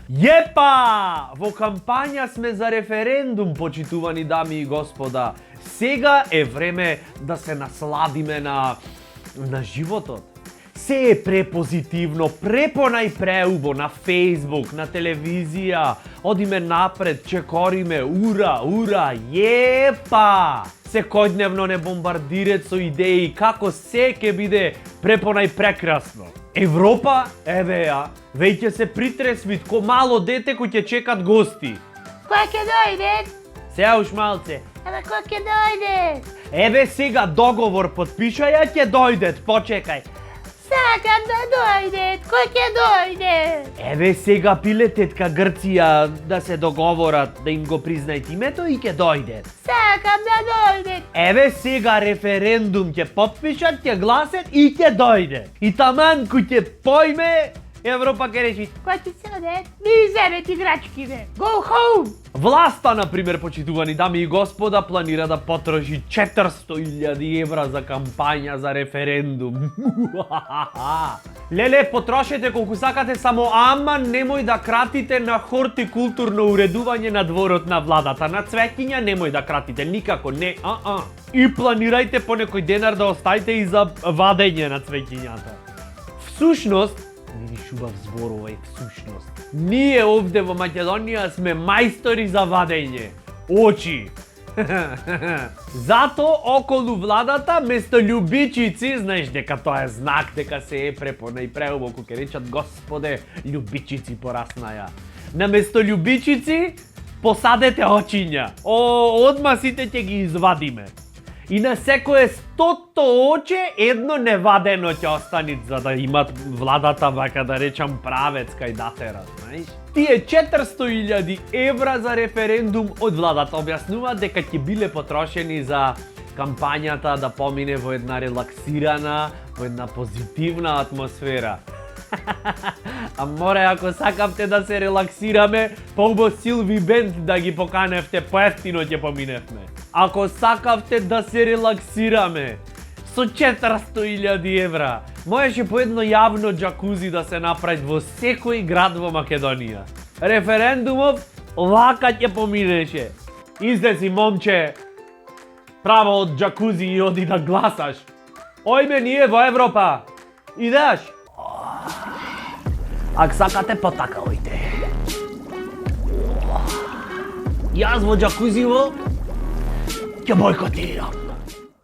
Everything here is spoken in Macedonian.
Jepá! Во кампања сме за референдум, почитувани дами и господа. Сега е време да се насладиме на животот. Се е препозитивно, препонајпреубо на Facebook, на телевизија. Одиме напред, чекориме, ура, јепа! Секојдневно не бомбардират со идеи како се ќе биде препонајпрекрасно. Европа, еве ја, веќе се притресвит ко мало дете кој ќе чекат гости. Кој ќе дојде? Сега уш малце. Абе, кој ќе дојде? Еве сега договор подпишаја, ќе дојдет, почекај. Сакам да дојде, кој ќе дојде? Еве сега пилететка Грција да се договорат, да им го признајте името и ќе дојдет. Сакам да дојде. Еве сега референдум ќе подпишат, ќе гласат и ќе дојде. И таман кој ќе појме, Европа ќе речи: Кој ќе се оде? Ми земете играчките. Go home! Власта, например, почитувани дами и господа, планира да потроши 400.000 евра за кампања за референдум. Леле, потрошете колку сакате, само ама немој да кратите на хортикултурно уредување на дворот на владата. На цвеќиња немој да кратите, никако, не, И планирајте по некој денар да оставите и за вадење на цвеќињата. Всушност, не ви шубав збор овај всушност. Ние овде во Македонија сме мајстори за вадење. Очи. Зато околу владата место љубичици, знаеш дека тоа е знак дека се е препонајпреубо, кога ќе речат: Господе, љубичици пораснаја. На место љубичици посадете очиња. Одма сите ќе ги извадиме. И на секое 100 оче едно невадено ќе остани, за да имат владата, вака да речам, правец кај датера, знаеш? Тие 400.000 евра за референдум од владата објаснуваат дека ќе биле потрошени за кампањата да помине во една релаксирана, во една позитивна атмосфера. А море, ако сакавте да се релаксираме, поубо Силви Бенд да ги поканевте, поевтино ќе поминевме. Ако сакавте да се релаксираме со 400.000 евра, можеше по едно јавно джакузи да се направи во секој град во Македонија. Референдумов вака ќе поминеше. Излези, момче, право од джакузи и оди да гласаш. Ојме, ние во Европа. Идеш? Ако сакате, потакавајте. Јас во джакузиво ќе бојкотирам.